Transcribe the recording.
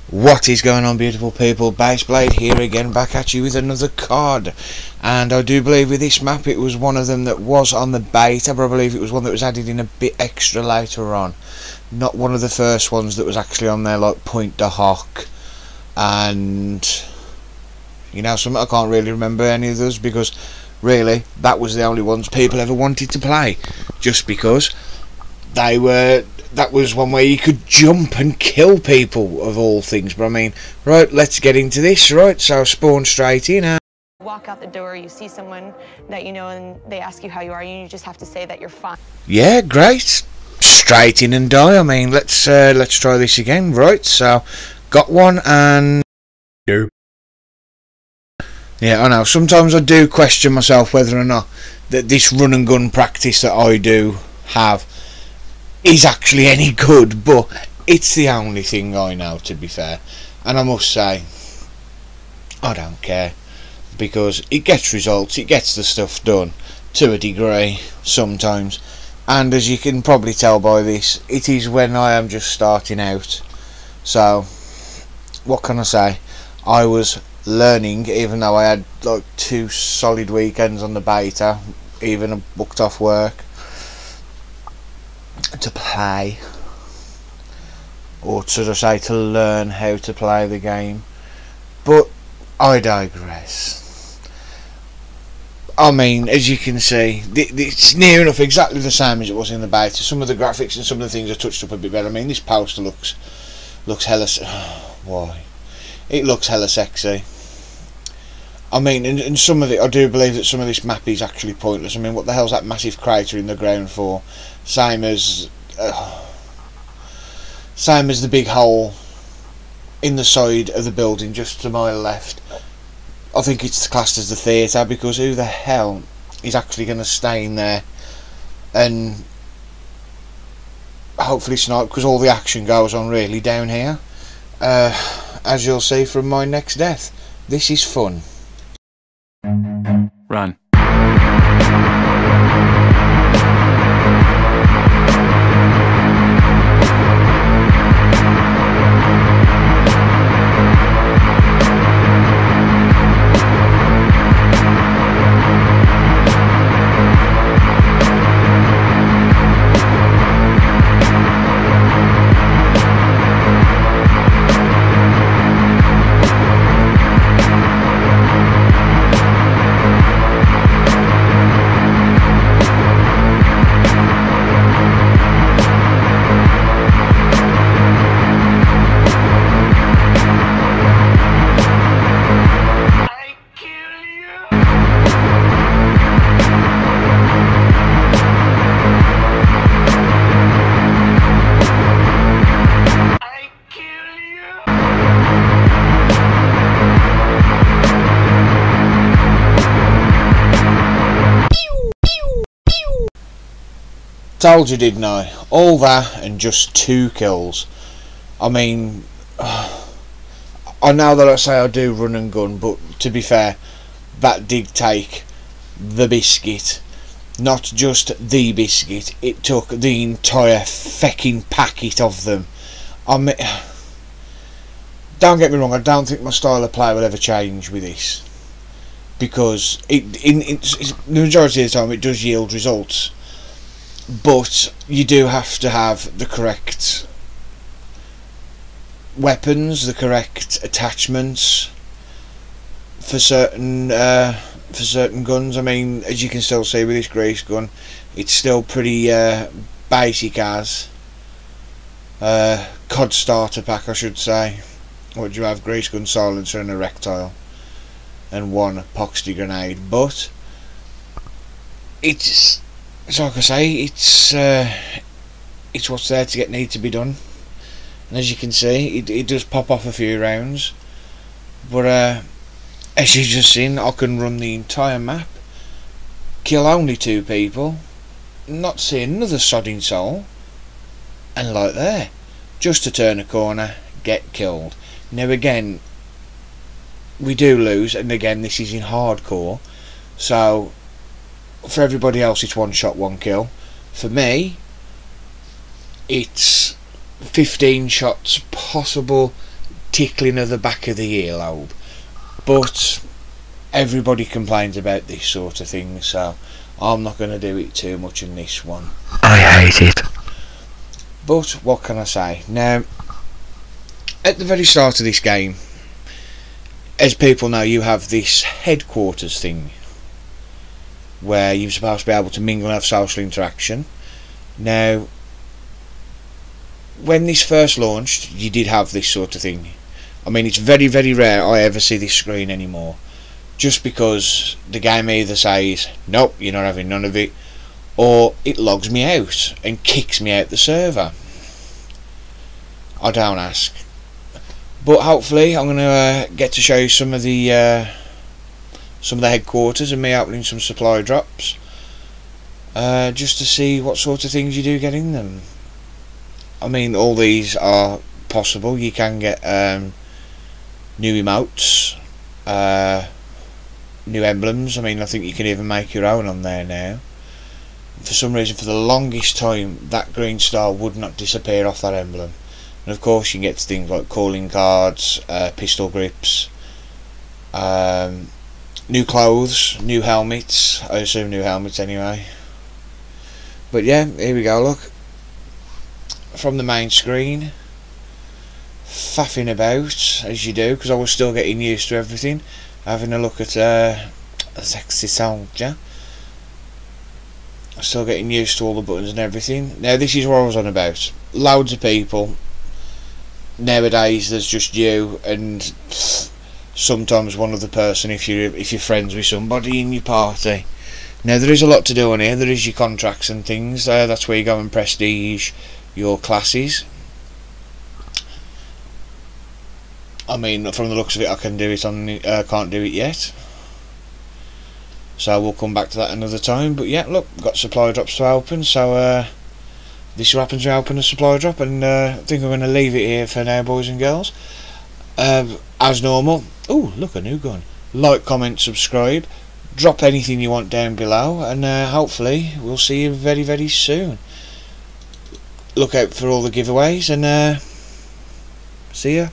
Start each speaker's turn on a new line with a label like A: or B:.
A: What is going on, beautiful people? Baseblade here again, back at you with another card. And I do believe with this map it was one of them that was on the beta, but I believe it was one that was added in a bit extra later on. Not one of the first ones that was actually on there, like Point de Hoc. And you know something, I can't really remember any of those, because really that was the only ones people ever wanted to play, just because they were, that was one where you could jump and kill people of all things. But I mean, right, let's get into this. Right, so spawn straight in.
B: Walk out the door, you see someone that you know and they ask you how you are, and you just have to say that you're fine.
A: Yeah, great. Straight in and die. I mean, let's try this again. Right, so got one and go. Yeah, I know. Sometimes I do question myself whether or not that this run and gun practice that I do have is actually any good, but it's the only thing I know, to be fair. And I must say, I don't care, because it gets results, it gets the stuff done to a degree sometimes. And as you can probably tell by this, it is when I am just starting out. So what can I say? I was learning, even though I had like 2 solid weekends on the beta, even booked off work to play, or should I say to learn how to play the game. But I digress. I mean, as you can see, it's near enough exactly the same as it was in the beta. Some of the graphics and some of the things are touched up a bit better. I mean, this poster looks hella why? It looks hella sexy. I mean, and some of it, I do believe that some of this map is actually pointless. I mean, what the hell's that massive crater in the ground for? Same as the big hole in the side of the building just to my left. I think it's classed as the theatre, because who the hell is actually going to stay in there and hopefully snipe, because all the action goes on really down here, as you'll see from my next death. This is fun.
C: Run.
A: Told you, didn't I? All that and just 2 kills. I mean, I know that I say I do run and gun, but to be fair, that did take the biscuit. Not just the biscuit, it took the entire fecking packet of them. I mean, don't get me wrong, I don't think my style of play will ever change with this, because the majority of the time it does yield results. But you do have to have the correct weapons, the correct attachments for certain guns. I mean, as you can still see with this grease gun, it's still pretty basic as COD starter pack, I should say. What do you have? Grease gun, silencer and a rectile, and 1 epoxy grenade. But it's like I say, it's what's there to need to be done. And as you can see, it does pop off a few rounds. But as you just seen, I can run the entire map, kill only 2 people, not see another sodding soul, and like there, just to turn a corner, get killed. Now again, we do lose, and again this is in hardcore, so for everybody else it's 1 shot 1 kill. For me it's 15 shots possible, tickling of the back of the earlobe. But everybody complains about this sort of thing, so I'm not going to do it too much in this one.
C: I hate it.
A: But what can I say? Now, at the very start of this game, as people know, you have this headquarters thing where you're supposed to be able to mingle and have social interaction. Now, when this first launched, you did have this sort of thing. I mean, it's very, very rare I ever see this screen anymore, just because the game either says, nope, you're not having none of it, or it logs me out and kicks me out the server. I don't ask. But hopefully I'm going to get to show you some of the headquarters and me opening some supply drops, just to see what sort of things you do get in them. I mean, all these are possible. You can get new emotes, new emblems. I mean, I think you can even make your own on there now. For some reason, for the longest time, that green star would not disappear off that emblem. And of course, you can get things like calling cards, pistol grips, new clothes, new helmets. I assume new helmets anyway. But yeah, here we go. Look, from the main screen, faffing about as you do, because I was still getting used to everything. Having a look at a sexy soldier. Still getting used to all the buttons and everything. Now this is what I was on about. Loads of people. Nowadays there's just you and sometimes one other person if you're friends with somebody in your party. Now there is a lot to do on here. There is your contracts and things. That's where you go and prestige your classes. I mean, from the looks of it, I can do it on. Can't do it yet. So we'll come back to that another time. But yeah, look, got supply drops to open. So this happens to open a supply drop, and I think I'm going to leave it here for now, boys and girls. As normal. Oh, look, a new gun. Like, comment, subscribe. Drop anything you want down below, and hopefully we'll see you very, very soon. Look out for all the giveaways, and see ya.